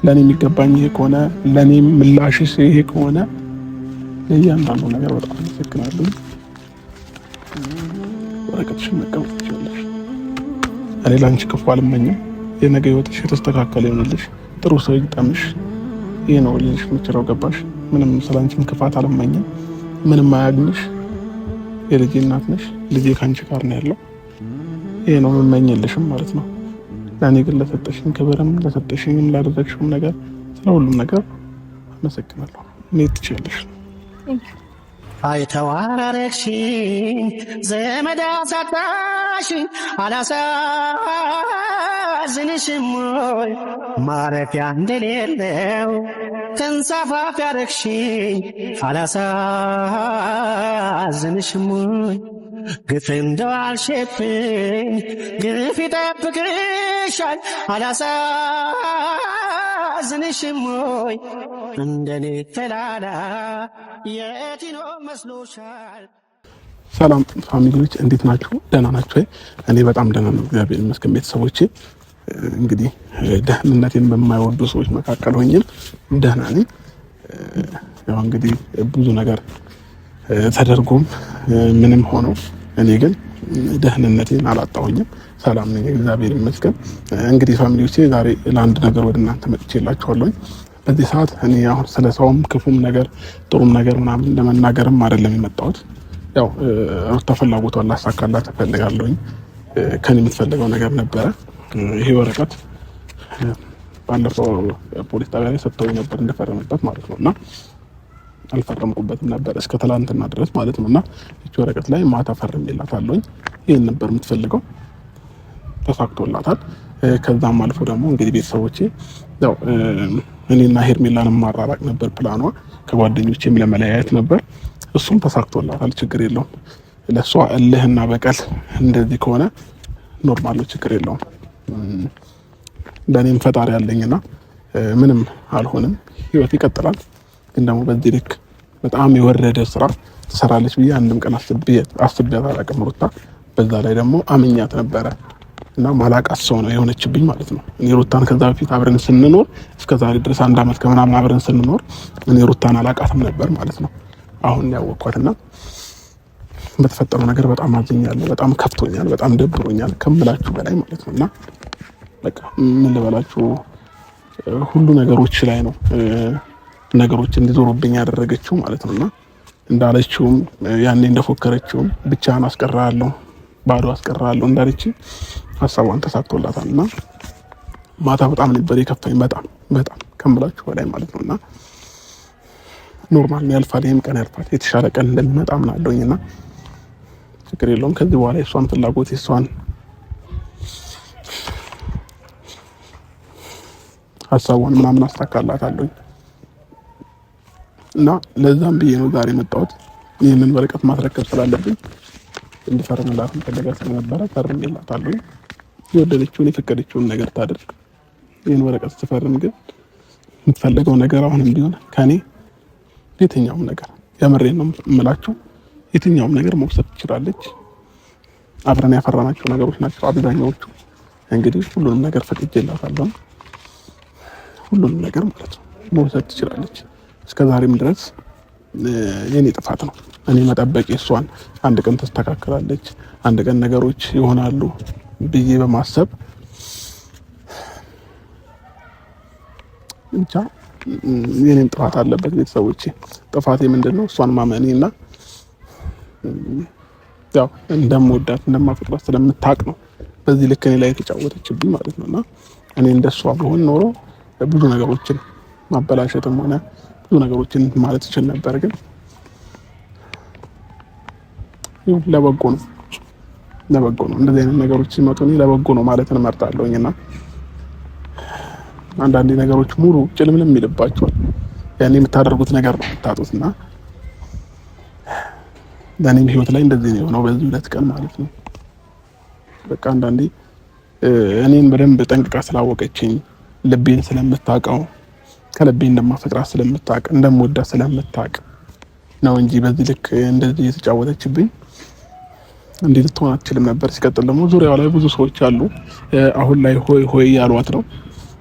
ለኔ የሚገባኝ ይሄ ከሆነ ለኔ ምላሽሽ ይሄ ከሆነ ለእያንዳንዱ ነገር በጣም አመሰግናለሁ። ወረቀትሽን መቀበል ትችላለሽ። እኔ ላንቺ ክፉ አልመኝም። የነገ ህይወትሽ የተስተካከለ ይሆንልሽ፣ ጥሩ ሰው ይግጠምሽ። ይሄ ነው ልጅሽ የምችለው። ገባሽ? ምንም ስላንቺም ክፋት አልመኝም። ምንም አያግኝሽ። የልጄ እናት ነሽ። ልጄ ካንቺ ጋር ነው ያለው። ይሄ ነው የምመኝልሽም ማለት ነው። ለእኔ ግን ለሰጠሽኝ ክብርም ለሰጠሽኝም ላደረግሽውም ነገር ስለ ሁሉም ነገር አመሰግናለሁ። እኔ ትችላለሽ። አይተዋረርሽኝ ዘመድ አሳጣሽኝ አላሳዝንሽም ወይ ማረፊያ እንደሌለው ተንሳፋፊ ያረግሽኝ አላሳዝንሽም ወይ ግፍ እንደዋልሽብኝ ግፍ ይጠብቅሻል አላሳዝንሽም ወይ እንደኔ ተላላ የቲኖ መስሎሻል። ሰላም ፋሚሊዎች እንዴት ናችሁ? ደህና ናችሁ? እኔ በጣም ደህና ነው፣ እግዚአብሔር ይመስገን። ቤተሰቦቼ እንግዲህ ደህንነቴን በማይወዱ ሰዎች መካከል ሆኜም ደህና ነኝ። ያው እንግዲህ ብዙ ነገር ተደርጎም ምንም ሆኖ እኔ ግን ደህንነቴን አላጣሁኝም፣ ሰላም ነኝ፣ እግዚአብሔር ይመስገን። እንግዲህ ፋሚሊዎቼ ዛሬ ለአንድ ነገር ወደ እናንተ መጥቼላችኋለሁ። በዚህ ሰዓት እኔ አሁን ስለ ሰውም ክፉም ነገር ጥሩም ነገር ምናምን ለመናገርም አይደለም የመጣሁት። ያው ተፈላጎቷን ላሳካላት እፈልጋለሁኝ። ከኔ የምትፈልገው ነገር ነበረ። ይሄ ወረቀት ባለፈው ፖሊስ ጣቢያ ላይ ሰጥተው ነበር እንደፈረመበት ማለት ነውና አልፈረምኩበትም ነበር እስከ ትላንትና ድረስ ማለት ነውና እቺ ወረቀት ላይ ማታ ፈርሜላታለሁኝ። ይሄን ነበር የምትፈልገው፣ ተሳክቶላታል። ከዛም አልፎ ደግሞ እንግዲህ ቤተሰቦቼ ያው እኔና ሄርሜላን ማራራቅ ነበር ፕላኗ፣ ከጓደኞቼም ለመለያየት ነበር። እሱም ተሳክቶላታል። ችግር የለውም። ለሷ እልህና በቀል እንደዚህ ከሆነ ኖርማል ነው፣ ችግር የለውም። ለኔም ፈጣሪ ያለኝና ምንም አልሆንም፣ ህይወት ይቀጥላል። ግን ደግሞ በዚህ ልክ በጣም የወረደ ስራ ትሰራለች ብዬ አንድም ቀን አስቤያት አላውቅም ሩታ። በዛ ላይ ደግሞ አምኛት ነበረ እና ማላቃት ሰው ነው የሆነችብኝ ማለት ነው። እኔ ሩታን ከዛ በፊት አብረን ስንኖር እስከ ዛሬ ድረስ 1 አመት ከምናምን አብረን ስንኖር እኔ ሩታን አላቃትም ነበር ማለት ነው። አሁን ያወቅኳትና በተፈጠረው ነገር በጣም አዝኛለሁ፣ በጣም ከፍቶኛል፣ በጣም ደብሮኛል ከምላችሁ በላይ ማለት ነውና በቃ ምን ልበላችሁ፣ ሁሉ ነገሮች ላይ ነው ነገሮች እንዲዞሩብኝ ያደረገችው ማለት ነውና እንዳለችውም ያኔ እንደፎከረችውም ብቻህን አስቀራለሁ ባዶ አስቀራለሁ እንዳለች ሀሳቧን ተሳክቶላታልና ማታ በጣም ነበር የከፋኝ፣ በጣም በጣም ከምላችሁ በላይ ማለት ነውና ኖርማል ነው፣ ያልፋል። ይሄም ቀን ያልፋል። የተሻለ ቀን እንደሚመጣ ምናለውኝና ችግር የለውም። ከዚህ በኋላ የሷን ፍላጎት የሷን ሀሳቧን ምናምን አስተካክላታለሁ እና ለዛም ብዬ ነው ዛሬ መጣሁት። ይሄንን ወረቀት ማስረከብ ስላለብኝ እንድፈርምላት ፈልጋ ስለነበረ ፈርሜላታለሁ። የወደደችውን የፈቀደችውን ነገር ታደርግ። ይሄን ወረቀት ስትፈርም ግን የምትፈልገው ነገር አሁንም ቢሆን ከኔ የትኛውም ነገር የምሬን ነው የምላችሁ፣ የትኛውም ነገር መውሰድ ትችላለች። አብረን ያፈራናቸው ነገሮች ናቸው አብዛኛዎቹ። እንግዲህ ሁሉንም ነገር ፈቅጄላታለሁ፣ ሁሉንም ነገር ማለት ነው መውሰድ ትችላለች። እስከዛሬም ድረስ የኔ ጥፋት ነው እኔ መጠበቅ። እሷን አንድ ቀን ተስተካክላለች፣ አንድ ቀን ነገሮች ይሆናሉ ብዬ በማሰብ ብቻ የኔም ጥፋት አለበት። ቤተሰቦቼ ጥፋቴ ምንድነው? እሷን ማመኔና ያው እንደምወዳት እንደማፈቅራት ስለምታውቅ ነው በዚህ ልክ እኔ ላይ የተጫወተችብኝ ማለት ነውና እኔ እንደሷ ብሆን ኖሮ ብዙ ነገሮችን ማበላሸትም ሆነ ብዙ ነገሮችን ማለት ይችል ነበር። ግን ለበጎ ነው፣ ለበጎ ነው። እንደዚህ አይነት ነገሮች ሲመጡ እኔ ለበጎ ነው ማለትን እመርጣለሁኝና አንዳንድ ነገሮች ሙሉ ጭልምልም ይልባቸዋል። ያኔ የምታደርጉት ነገር ነው የምታጡትና ለኔም ህይወት ላይ እንደዚህ ነው የሆነው በዚህ 2 ቀን ማለት ነው። በቃ አንዳንዴ እኔን በደንብ ጠንቅቃ ስላወቀችኝ ልቤን ስለምታውቀው ከልቤ እንደማፈቅራት ስለምታውቅ እንደምወዳት ስለምታውቅ ነው እንጂ በዚህ ልክ እንደዚህ የተጫወተችብኝ እንዴ ልትሆን አትችልም ነበር። ሲቀጥል ደግሞ ዙሪያው ላይ ብዙ ሰዎች አሉ አሁን ላይ ሆይ ሆይ ያሏት ነው።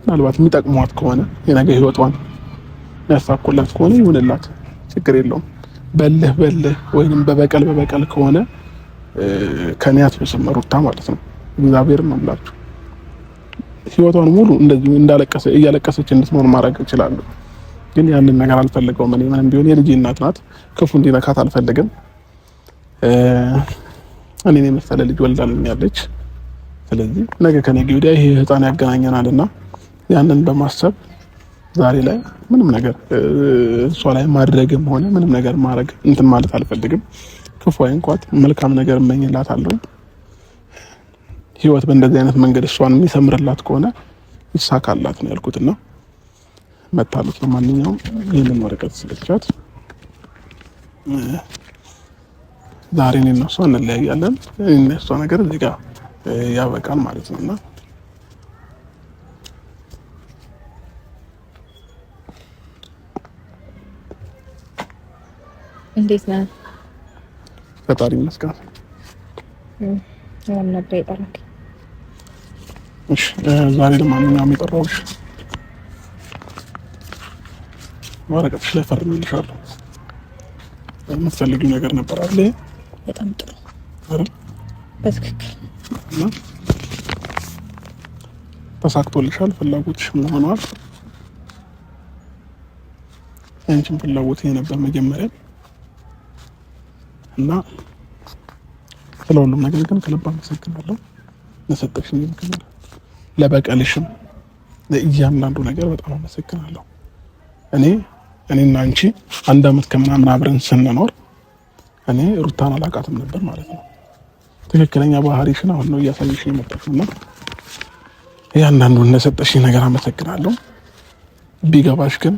ምናልባት የሚጠቅሟት ከሆነ የነገ ህይወቷን ያሳኩላት ከሆነ ይሁንላት፣ ችግር የለውም። በልህ ወይንም በበቀል ከሆነ ከኔ አትብስም ሩታ ማለት ነው። እግዚአብሔርን ነው የምላችሁ። ህይወቷን ሙሉ እንደዚህ እያለቀሰች እንድትኖር ማድረግ እችላለሁ፣ ግን ያንን ነገር አልፈልገውም። እኔ ምንም ቢሆን የልጄ እናት ናት፣ ክፉ እንዲነካት አልፈልግም። እኔን የመሰለ ልጅ ወልዳልኛለች። ስለዚህ ነገ ከነገ ወዲያ ይሄ ህፃን ያገናኘናልና ያንን በማሰብ ዛሬ ላይ ምንም ነገር እሷ ላይ ማድረግም ሆነ ምንም ነገር ማድረግ እንትን ማለት አልፈልግም። ክፉ አይንኳት፣ መልካም ነገር እመኝላታለሁ። ህይወት በእንደዚህ አይነት መንገድ እሷን የሚሰምርላት ከሆነ ይሳካላት ነው ያልኩትና መታለች። ለማንኛውም ይህንን ወረቀት ስለቻት ዛሬ እኔና እሷ እንለያያለን። እኔና እሷ ነገር እዚህ ጋር ያበቃል ማለት ነውና እንዴት ነህ? ፈጣሪ ይመስገን። ምንም ነበር የጠራክ? እሺ ዛሬ ለማንኛውም የጠራሁሽ ወረቀትሽ ላይ ፈርሜልሻለሁ። የምትፈልጊው ነገር ነበር አይደል? በጣም ጥሩ አይደል? በትክክል ተሳክቶልሻል። ፍላጎትሽ ምን ሆኗል? አንቺም ፍላጎት የነበር መጀመሪያ እና ስለሁሉም ነገር ግን ከልብ አመሰግናለሁ። ለሰጠሽኝ ምክር፣ ለበቀልሽም፣ ለእያንዳንዱ ነገር በጣም አመሰግናለሁ። እኔና አንቺ 1 አመት ከምናምን አብረን ስንኖር እኔ ሩታን አላውቃትም ነበር ማለት ነው። ትክክለኛ ባህሪሽን አሁን ነው እያሳየሽኝ የመጣሽና እያንዳንዱን ለሰጠሽኝ ነገር አመሰግናለሁ። ቢገባሽ ግን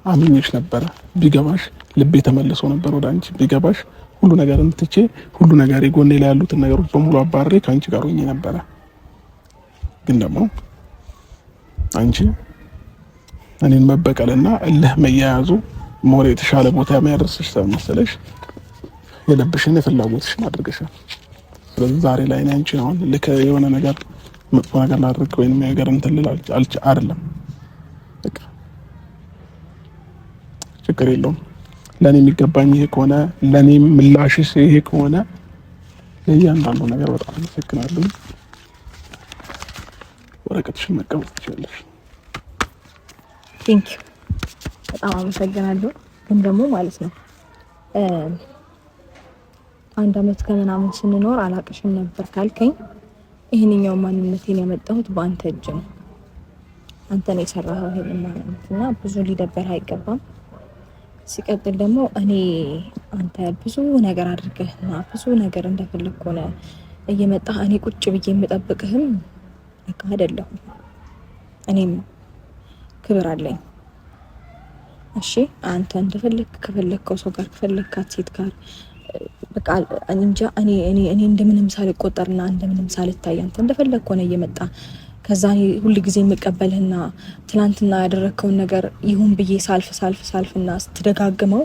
አምኜሽ ነበረ። ቢገባሽ ልቤ ተመልሶ ነበር ወደ አንቺ። ቢገባሽ ሁሉ ነገር እንትቼ ሁሉ ነገር ጎኔ ላይ ያሉትን ነገሮች በሙሉ አባሬ ከአንቺ ጋር ሆኜ ነበረ። ግን ደግሞ አንቺ እኔን መበቀልና እልህ መያያዙ ሞር የተሻለ ቦታ የሚያደርስሽ ስለመሰለሽ የልብሽን የፍላጎትሽን አድርገሻል። ስለዚህ ዛሬ ላይ እኔ አንቺን አሁን ልክ የሆነ ነገር መጥፎ ነገር ላድርግ ወይም ነገር እንትን ልል አይደለም። በቃ ችግር የለውም። ለኔ የሚገባኝ ይሄ ከሆነ ለኔ ምላሽሽ ይሄ ከሆነ ለእያንዳንዱ ነገር በጣም አመሰግናለሁ። ወረቀትሽን መቀበል ትችላለሽ። ቴንክ ዩ፣ በጣም አመሰግናለሁ። ግን ደግሞ ማለት ነው 1 አመት ከምናምን ስንኖር አላቅሽም ነበር ካልከኝ ይሄንኛው ማንነቴን ያመጣሁት በአንተ እጅ ነው። አንተ ነው የሰራኸው ይሄን ማንነት እና ብዙ ሊደበር አይገባም። ሲቀጥል ደግሞ እኔ አንተ ብዙ ነገር አድርገህና ብዙ ነገር እንደፈለክ ሆነ እየመጣህ እኔ ቁጭ ብዬ የምጠብቅህም በቃ አይደለሁም። እኔም ክብር አለኝ። እሺ አንተ እንደፈለክ ከፈለከው ሰው ጋር ከፈለካት ሴት ጋር በቃ እንጃ እኔ እንደምንም ሳልቆጠርና እንደምንም ሳልታይ አንተ እንደፈለክ ሆነ እየመጣ ከዛ ሁሉ ጊዜ የምቀበልህና ትናንትና ያደረከውን ነገር ይሁን ብዬ ሳልፍና ስትደጋግመው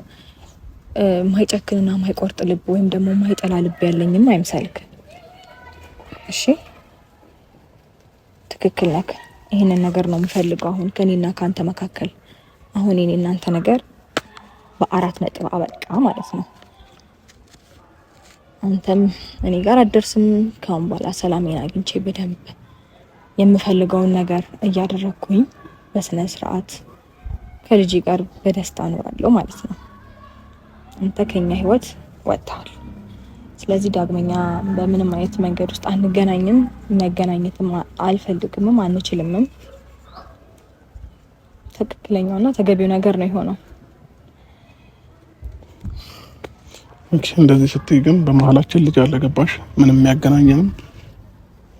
ማይጨክንና ማይቆርጥ ልብ ወይም ደግሞ ማይጠላ ልብ ያለኝም አይምሰልክ። እሺ ትክክል ነህ። ይሄንን ነገር ነው የምፈልገው አሁን ከኔና ካንተ መካከል። አሁን እኔ እናንተ ነገር በ4 ነጥብ አበቃ ማለት ነው። አንተም እኔ ጋር አደርስም። ካሁን በኋላ ሰላሜን አግኝቼ በደንብ የምፈልገውን ነገር እያደረኩኝ በስነ ስርዓት ከልጅ ጋር በደስታ እኖራለሁ ማለት ነው። አንተ ከኛ ህይወት ወጥተሃል። ስለዚህ ዳግመኛ በምንም አይነት መንገድ ውስጥ አንገናኝም፣ መገናኘትም አልፈልግምም፣ አንችልምም። ትክክለኛውና ተገቢው ነገር ነው የሆነው። እንደዚህ ስትይ ግን በመሀላችን ልጅ አለ። ገባሽ? ምንም የሚያገናኘንም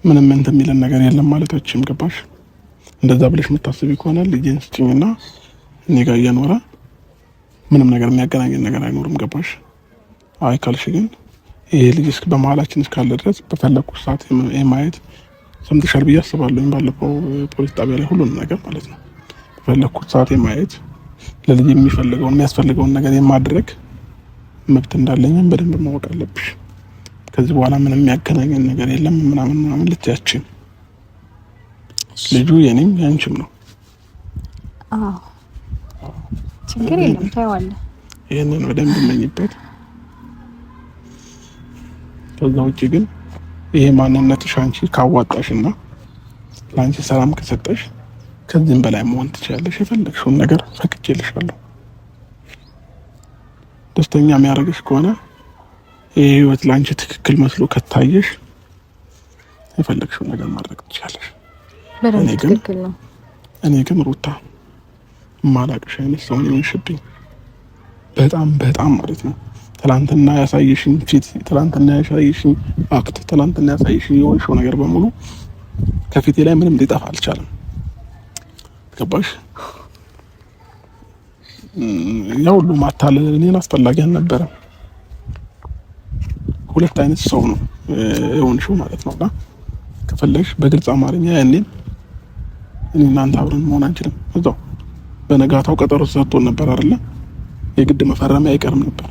ምንም እንትን የሚለን ነገር የለም ማለቶችም ገባሽ? እንደዛ ብለሽ የምታስቢ ከሆነ ልጅን ስጭኝና እኔ ጋር እየኖረ ምንም ነገር የሚያገናኘን ነገር አይኖርም። ገባሽ? አይ ካልሽ ግን ይሄ ልጅ በመሀላችን እስካለ ድረስ በፈለኩት ሰዓት የማየት ሰምተሻል ብዬ አስባለሁ። ባለፈው ፖሊስ ጣቢያ ላይ ሁሉንም ነገር ማለት ነው በፈለኩት ሰዓት የማየት ለልጅ የሚያስፈልገውን ነገር የማድረግ መብት እንዳለኝም በደንብ ማወቅ አለብሽ። ከዚህ በኋላ ምንም የሚያገናኘን ነገር የለም ምናምን ልትያችን ልጁ የኔም ያንቺም ነው። አዎ ችግር የለም ታይዋለህ። ይሄንን በደንብ መኝበት። ከዛ ውጪ ግን ይሄ ማንነትሽ አንቺ ካዋጣሽና ለአንቺ ሰላም ከሰጠሽ ከዚህም በላይ መሆን ትችላለሽ። የፈለግሽውን ነገር ፈቅጄልሻለሁ። ደስተኛ የሚያደርግሽ ከሆነ ይሄ ህይወት ለአንቺ ትክክል መስሎ ከታየሽ የፈለግሽውን ነገር ማድረግ ትችላለሽ። እኔ ግን ሩታ ማላቅሽ አይነት ሰው ነው የሆንሽብኝ። በጣም ማለት ነው። ትላንትና ያሳየሽኝ ፊት፣ ትላንትና ያሳየሽኝ አክት፣ ትላንትና ያሳየሽኝ የሆንሽው ነገር በሙሉ ከፊቴ ላይ ምንም ሊጠፋ አልቻለም። ገባሽ? ያው ሁሉ ማታለል እኔን አስፈላጊ አልነበረም። ሁለት አይነት ሰው ነው የሆንሽው ማለት ነውና ከፈለግሽ በግልጽ አማርኛ ያኔን እኔ እናንተ አብረን መሆን አንችልም። እዛው በነጋታው ቀጠሮ ተሰጥቶን ነበር አይደለ? የግድ መፈረም አይቀርም ነበር።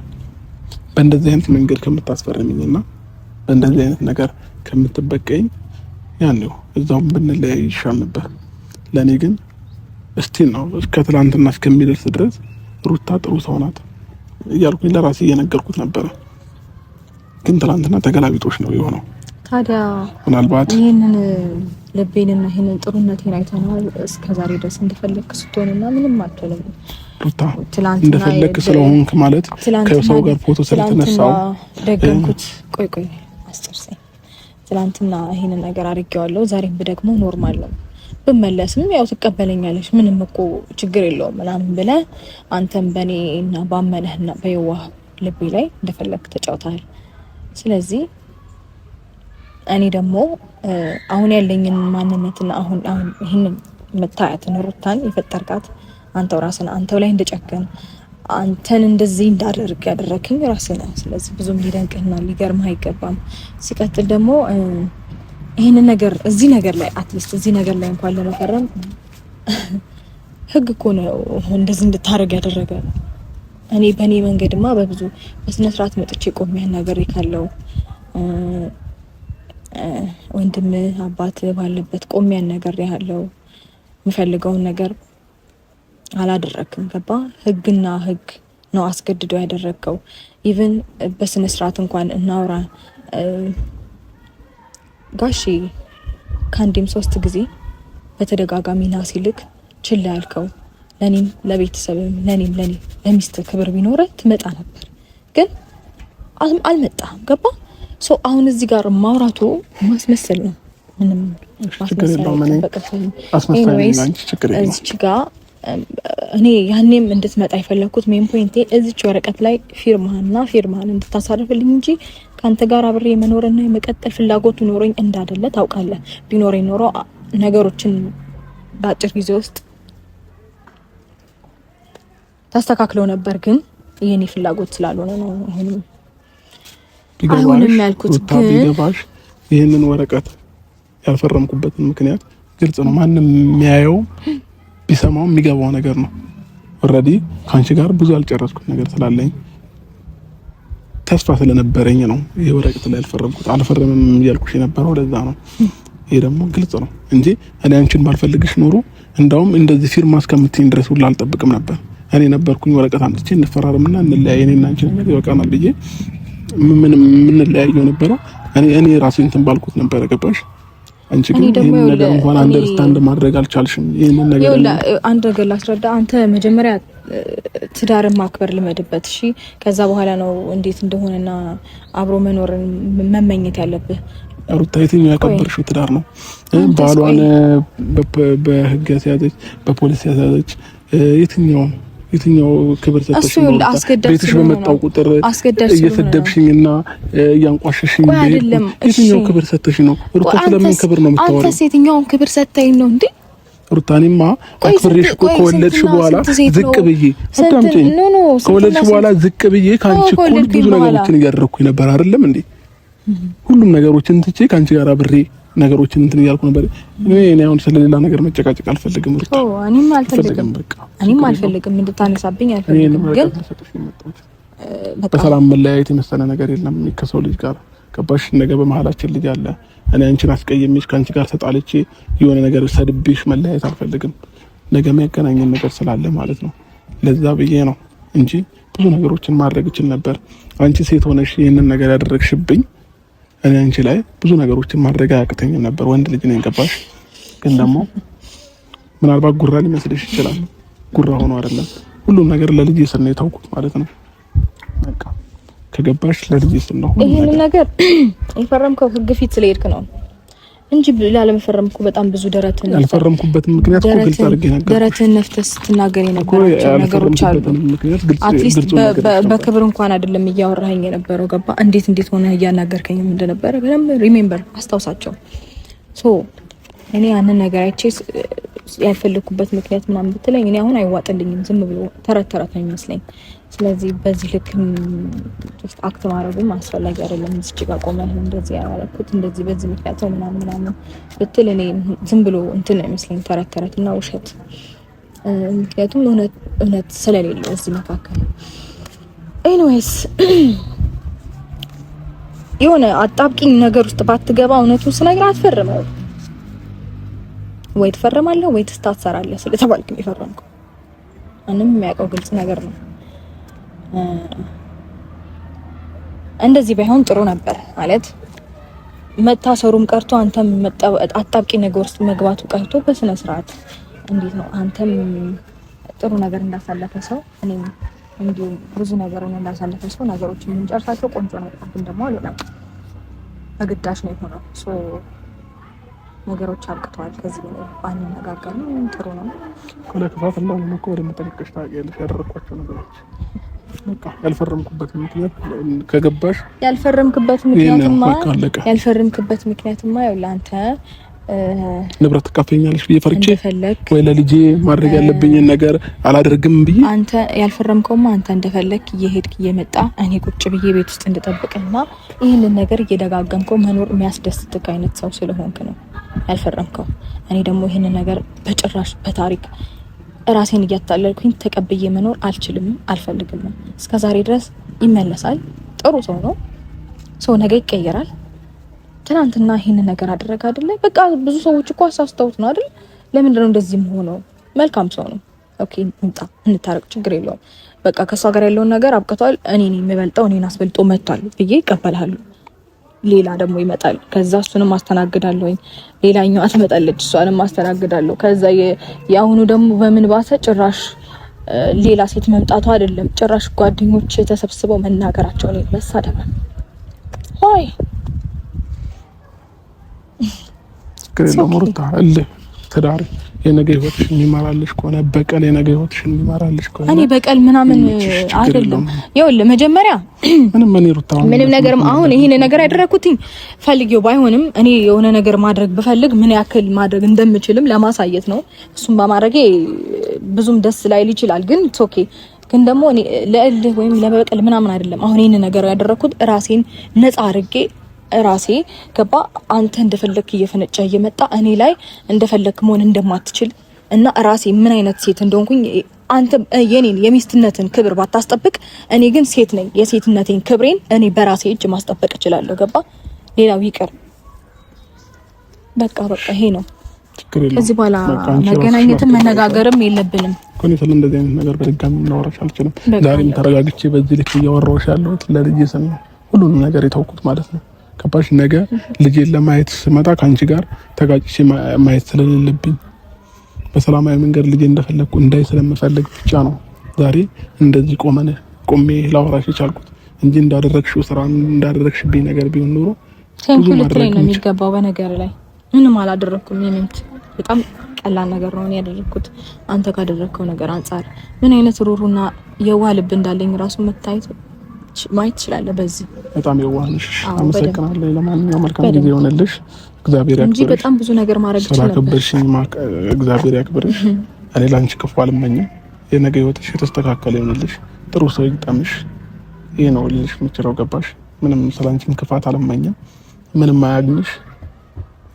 በእንደዚህ አይነት መንገድ ከምታስፈርምኝና በእንደዚህ አይነት ነገር ከምትበቀኝ ያኔው እዛው ብንለያይ ይሻል ነበር። ለኔ ግን እስቲ ነው ከትላንትና እስከሚደርስ ድረስ ሩታ ጥሩ ሰው ናት እያልኩኝ ለራሴ እየነገርኩት ነበር። ግን ትላንትና ተገላቢጦሽ ነው የሆነው። ታዲያ ምናልባት ይሄንን ልቤንና ይሄንን ጥሩነቴን አይተናል እስከዛሬ ድረስ እንደፈለክ ስትሆንና ምንም አትሆንም ሩታ። እንደፈለክ ስለሆንክ ማለት ከሰው ጋር ፎቶ ስለተነሳው ደገምኩት። ቆይ አስተርሰኝ። ትላንትና ይሄንን ነገር አድርጌዋለሁ፣ ዛሬም ደግሞ ኖርማል ነው ብመለስም ያው ትቀበለኛለሽ፣ ምንም እኮ ችግር የለውም ምናምን ብለህ አንተም በእኔና ባመነህና በየዋህ ልቤ ላይ እንደፈለክ ተጫውተሃል። ስለዚህ እኔ ደግሞ አሁን ያለኝን ማንነትና አሁን ይሄንን መታየትን ሩታን የፈጠርካት አንተው ራስህ ነህ። አንተው ላይ እንደጨከን አንተን እንደዚህ እንዳደርግ ያደረክኝ ራስህ ነህ። ስለዚህ ብዙም ሊደንቅህና ሊገርምህ አይገባም። ሲቀጥል ደግሞ ይሄንን ነገር እዚህ ነገር ላይ አትሊስት እዚህ ነገር ላይ እንኳን ለመፈረም ህግ እኮ ነው እንደዚህ እንድታረግ ያደረገ። እኔ በእኔ መንገድማ በብዙ በስነ ስርዓት መጥቼ ቆሜ ያናገሬ ካለው ወንድም አባት ባለበት ቆሜ ያናገሬ ያለው የምፈልገውን ነገር አላደረክም። ገባ? ህግና ህግ ነው አስገድዶ ያደረገው። ኢቭን በስነ ስርዓት እንኳን እናውራ ጋሺ ከአንዴም 3 ጊዜ በተደጋጋሚ ና ሲልክ ችላ ያልከው ለኔም ለቤተሰብም ለኔም ለሚስት ክብር ቢኖር ትመጣ ነበር፣ ግን አልመጣም። ገባ? ሶ አሁን እዚህ ጋር ማውራቱ ማስመሰል ነው። ምንም ማስመሰል እኔ ያኔም እንድትመጣ የፈለኩት ሜን ፖይንቴ እዚች ወረቀት ላይ ፊርማህን እንድታሳርፍልኝ እንጂ ካንተ ጋር አብሬ መኖርና የመቀጠል ፍላጎቱ ኖሮኝ እንዳደለ ታውቃለህ። ቢኖረኝ ኖሮ ነገሮችን በአጭር ጊዜ ውስጥ ታስተካክለው ነበር። ግን የኔ ፍላጎት ስላልሆነ ነው አይሆንም ያልኩት። ግን ቢገባሽ ይሄንን ወረቀት ያልፈረምኩበትን ምክንያት ግልጽ ነው። ማንም የሚያየው ቢሰማው የሚገባው ነገር ነው። ኦሬዲ ካንቺ ጋር ብዙ ያልጨረስኩት ነገር ስላለኝ ተስፋ ስለነበረኝ ነው ይሄ ወረቀት ላይ ያልፈረምኩት። አልፈረምም እያልኩሽ የነበረው ለዛ ነው። ይሄ ደግሞ ግልጽ ነው እንጂ እኔ አንቺን ባልፈልግሽ ኖሮ እንዳውም እንደዚህ ፊርማ እስከምትይኝ ድረስ ሁሉ አልጠብቅም ነበር። እኔ ነበርኩኝ ወረቀት አምጥቼ እንፈራረምና እንለያይ፣ እኔና አንቺ ነገር ይወቃናል ብዬ ምን እንለያየው ነበረው። እኔ ራሴ እንትን ባልኩት ነበር። ገባሽ? አንቺ ግን ይሄን ነገር እንኳን አንደርስታንድ ማድረግ አልቻልሽም። ይሄንን ነገር አንድ ነገር ላስረዳ። አንተ መጀመሪያ ትዳርን ማክበር ልመድበት፣ እሺ? ከዛ በኋላ ነው እንዴት እንደሆነና አብሮ መኖርን መመኘት ያለብህ። ሩታ የትኛው ያከበርሽው ትዳር ነው? ባሏን በህግ ያስያዘች በፖሊስ ያስያዘች የትኛው ክብር ሰጥተሽ ነው? ቤትሽ በመጣው ቁጥር እየሰደብሽኝና እያንቋሸሽኝ የትኛው ክብር ሰጥተሽ ነው? ሩታ ስለምን ክብር ነው የምታወራው? አንተ የትኛውን ክብር ሰጥተኝ ነው እንዴ? ሩታኒማ አክብሬሽ ከወለድሽ በኋላ ዝቅ ብዬ አዳምጪኝ። ከወለድሽ በኋላ ዝቅ ብዬ ካንቺ እኩል ብዙ ነገሮችን እያደረኩኝ ነበር አይደለም እንዴ? ሁሉም ነገሮችን ትቼ ካንቺ ጋር አብሬ ነገሮችን እንትን እያልኩ ነበር። እኔ አሁን ስለሌላ ነገር መጨቃጨቅ አልፈልግም ሩታ። እኔም አልፈልግም እንድታነሳብኝ አልፈልግም። ግን በሰላም መለያየት የመሰለ ነገር የለም ከሰው ልጅ ጋር። ገባሽ? ነገ በመሀላችን ልጅ አለ። እኔ አንቺን አስቀየሜሽ ከአንቺ ጋር ተጣልቼ የሆነ ነገር ሰድቤሽ መለያየት አልፈልግም። ነገ የሚያገናኘን ነገር ስላለ ማለት ነው። ለዛ ብዬ ነው እንጂ ብዙ ነገሮችን ማድረግ እችል ነበር። አንቺ ሴት ሆነሽ ይህንን ነገር ያደረግሽብኝ እኔ አንቺ ላይ ብዙ ነገሮችን ማድረግ አያቅተኝም ነበር። ወንድ ልጅ ነኝ ገባሽ? ግን ደግሞ ምናልባት ጉራ ሊመስልሽ ይችላል። ጉራ ሆኖ አይደለም። ሁሉም ነገር ለልጅ ስል ነው የታውኩት ማለት ነው። በቃ ከገባሽ ለልጅ ስል ነው። ይሄን ነገር የፈረምከው ህግ ፊት ስለሄድክ ነው እንጂ ላለመፈረምኩ በጣም ብዙ ደረትን ያልፈረምኩበትን ምክንያት ግልጽ አድርጌ ነገር ደረትን ነፍተስ ስትናገር የነበረው ነገሮች አሉ። አትሊስት በክብር እንኳን አይደለም እያወራኸኝ የነበረው ገባ? እንዴት ሆነ እያናገርከኝ እንደነበረ በደንብ ሪሜምበር አስታውሳቸው። ሶ እኔ ያንን ነገር አይቼ ያልፈለኩበት ምክንያት ምናምን ብትለኝ እኔ አሁን አይዋጥልኝም። ዝም ብሎ ተረት ነው የሚመስለኝ። ስለዚህ በዚህ ልክ ጀስት አክት ማድረግም አስፈላጊ አይደለም። እዚህ ጋር ቆመህ እንደዚህ ያደረኩት እንደዚህ በዚህ ምክንያት ነው ምናምን ብትል እኔ ዝም ብሎ እንትን ነው የሚመስለኝ፣ ተረት እና ውሸት። ምክንያቱም እውነት ስለሌለው እዚህ መካከል ኤኒዌይስ የሆነ አጣብቂኝ ነገር ውስጥ ባትገባ እውነቱን ስነግርህ አትፈርመው። ወይ ትፈርማለህ ወይ ትታሰራለህ ስለተባልክ ነው የፈረምከው። ምንም የሚያውቀው ግልጽ ነገር ነው። እንደዚህ ባይሆን ጥሩ ነበር ማለት መታሰሩም ቀርቶ አንተም አጣብቂኝ ነገር ውስጥ መግባቱ ቀርቶ በስነ ስርዓት እንዴት ነው አንተም ጥሩ ነገር እንዳሳለፈ ሰው እኔም እንዲሁ ብዙ ነገርን እንዳሳለፈ ሰው ነገሮችን የምንጨርሳቸው ቆንጆ ነው። ግን ደግሞ አልሆነም፣ በግዳጅ ነው የሆነው። ነገሮች አብቅተዋል። ከዚህ በላይ ባንነጋገር ጥሩ ነው። ለክፋት እንዳልሆነ እኮ ወደ መጠንቀቅሽ ታውቂያለሽ። ያደረኳቸው ነገሮች በቃ ያልፈረምኩበት ምክንያት ከገባሽ ያልፈረምክበት ምክንያትማ ያው ለአንተ ንብረት ትካፈኛለሽ ብዬ ፈርቼ ወይ ለልጄ ማድረግ ያለብኝን ነገር አላደርግም ብዬ አንተ ያልፈረምከውማ አንተ እንደፈለክ እየሄድክ እየመጣ እኔ ቁጭ ብዬ ቤት ውስጥ እንድጠብቅና ይህንን ነገር እየደጋገምከው መኖር የሚያስደስትክ አይነት ሰው ስለሆንክ ነው ያልፈረምከው። እኔ ደግሞ ይህንን ነገር በጭራሽ በታሪክ ራሴን እያታለልኩኝ ተቀብዬ መኖር አልችልም፣ አልፈልግም። እስከዛሬ ድረስ ይመለሳል። ጥሩ ሰው ነው። ሰው ነገ ይቀየራል። ትናንትና ይሄንን ነገር አደረገ አይደለ? በቃ ብዙ ሰዎች እኮ አሳስተውት ነው አይደል? ለምንድን ነው እንደዚህ ሆነው? መልካም ሰው ነው። ኦኬ እንጣ እንታረቅ፣ ችግር የለውም። በቃ ከሷ ጋር ያለውን ነገር አብቅቷል። እኔ ነኝ የምበልጠው፣ እኔን አስበልጦ መጥቷል ብዬ እቀበላለሁ። ሌላ ደግሞ ይመጣል። ከዛ እሱንም ማስተናግዳለሁኝ። ሌላኛዋ ትመጣለች፣ እሷንም ማስተናግዳለሁ። ከዛ የአሁኑ ደግሞ በምን ባሰ ጭራሽ ሌላ ሴት መምጣቱ አይደለም፣ ጭራሽ ጓደኞች ተሰብስበው መናገራቸው ነው መሳደብ። ሆይ ከሌላ ሞርታ አለ ተዳሪ የነገ ህይወትሽ የሚማራልሽ ከሆነ በቀል የነገ ህይወትሽ የሚማራልሽ ከሆነ እኔ በቀል ምናምን አይደለም። ይኸውልህ መጀመሪያ ምንም ነገር አሁን ይሄን ነገር ያደረኩትኝ ፈልጌው ባይሆንም እኔ የሆነ ነገር ማድረግ ብፈልግ ምን ያክል ማድረግ እንደምችልም ለማሳየት ነው። እሱም በማድረጌ ብዙም ደስ ላይል ይችላል፣ ግን ኦኬ። ግን ደግሞ እኔ ለእልህ ወይም ለበቀል ምናምን አይደለም። አሁን ይሄን ነገር ያደረኩት ራሴን ነፃ አድርጌ ራሴ ገባ አንተ እንደፈለክ እየፈነጨ እየመጣ እኔ ላይ እንደፈለክ መሆን እንደማትችል እና ራሴ ምን አይነት ሴት እንደሆንኩኝ አንተ የኔን የሚስትነትን ክብር ባታስጠብቅ እኔ ግን ሴት ነኝ። የሴትነቴን ክብሬን እኔ በራሴ እጅ ማስጠበቅ እችላለሁ። ገባ? ሌላው ይቀር። በቃ ይሄ ነው። ከዚህ በኋላ መገናኘትም መነጋገርም የለብንም። ኮኔ ስለ እንደዚህ አይነት ነገር በድጋሚ እናወራሽ አልችልም። ዛሬም ተረጋግቼ በዚህ ልክ እያወራሁሽ ያለሁት ለልጄ ስል ነው ሁሉንም ነገር የተውኩት ማለት ነው። ከባሽ ነገ ልጄን ለማየት ስመጣ ካንቺ ጋር ተጋጭቼ ማየት ስለሌለብኝ በሰላማዊ መንገድ ልጄ እንደፈለኩ እንዳይ ስለምፈልግ ብቻ ነው ዛሬ እንደዚህ ቆሜ ላወራሽ የቻልኩት እንጂ እንዳደረግሽው ስራ እንዳደረግሽብኝ ነገር ቢሆን ኖሮ ብዙ ማድረግ ነው የሚገባው። በነገር ላይ ምንም አላደረኩም። የምንት በጣም ቀላል ነገር ነው ያደረኩት። አንተ ካደረከው ነገር አንፃር ምን አይነት ሩሩና የዋህ ልብ እንዳለኝ ራሱ ማየት ትችላለህ። በዚህ በጣም የዋህ ነሽ። አመሰግናለሁ። ለማንኛውም መልካም ጊዜ ይሆንልሽ። እግዚአብሔር ያክብርሽ እንጂ በጣም ብዙ ነገር ማድረግ ይችላል። ስላከበርሽኝ እግዚአብሔር ያክብርሽ። እኔ ላንቺ ክፉ አልመኝም። የነገ ህይወትሽ የተስተካከለ ይሆንልሽ፣ ጥሩ ሰው ይግጠምሽ። ይሄ ነው ልልሽ የምችለው። ገባሽ? ምንም ስላንቺም ክፋት አልመኝም። ምንም አያግኝሽ።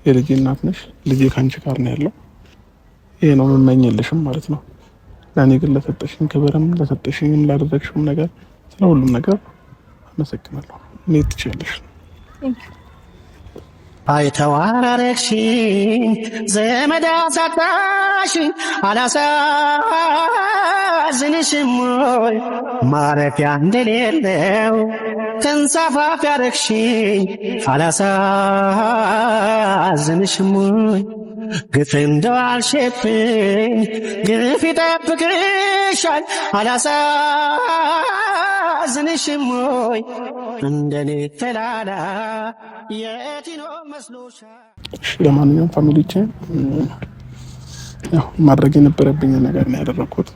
የልጄ እናት ነሽ። ልጄ ካንቺ ጋር ነው ያለው። ይሄ ነው የምመኝልሽም ማለት ነው። ለኔ ግን ለሰጠሽኝ ክብርም ለሰጠሽኝም ላደረግሽውም ነገር ስለሁሉም ነገር አመሰግናለሁ። ምን ትችያለሽ? አይተዋራረግሽኝ ዘመድ አሳጣሽኝ አላሳዝንሽም ወይ ማረፊያ እንደሌለው ተንሳፋፊ ያረግሽኝ አላሳዝንሽም ወይ ግፍ እንደዋልሽብኝ ግፍ ይጠብቅሻል አላሳዝንሽም ወይ እንደኔ ተላላ የቲኖ መስሎሻል። ለማንኛውም ፋሚሊዎቼ ያው ማድረግ የነበረብኝ ነገር ነው ያደረኩት፣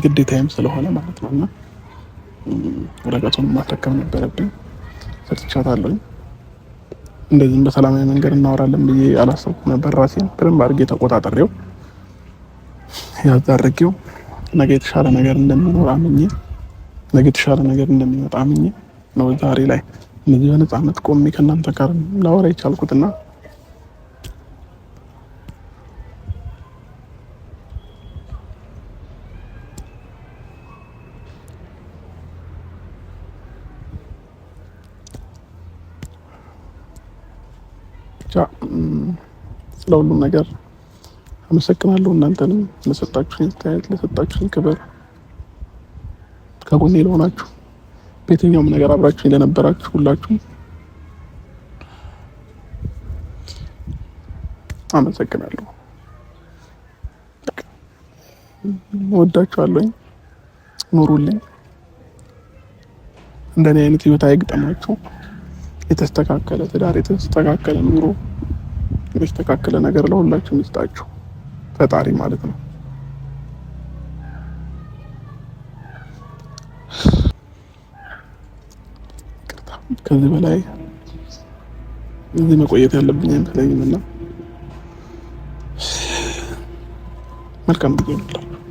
ግዴታዬም ስለሆነ ማለት ነውና ወረቀቱን ማስረከብ ነበረብኝ። ሰጥቻታለሁ። እንደዚህም በሰላማዊ መንገድ እናወራለን ብዬ አላሰብኩም ነበር። ራሴን በደንብ አድርጌ ተቆጣጠሬው ያዛርጌው ነገ የተሻለ ነገር እንደሚኖር አምኜ ነገ የተሻለ ነገር እንደሚመጣ አምኜ ነው ዛሬ ላይ እነዚህ በነፃነት ቆሜ ከእናንተ ጋር ላወራ የቻልኩትና ስለሁሉም ነገር አመሰግናለሁ። እናንተንም ለሰጣችሁኝ አስተያየት፣ ለሰጣችሁኝ ክብር፣ ከጎኔ ለሆናችሁ በየትኛውም ነገር አብራችሁኝ ለነበራችሁ ሁላችሁም አመሰግናለሁ። ወዳችኋለሁ። ኑሩልኝ። እንደኔ አይነት ህይወት አይግጠማችሁ። የተስተካከለ ትዳር፣ የተስተካከለ ኑሮ፣ የተስተካከለ ነገር ለሁላችሁም ይስጣችሁ ፈጣሪ ማለት ነው። ከዚህ በላይ እዚህ መቆየት ያለብኝ አይመስለኝም እና መልካም ጊዜ ይሁንላችሁ።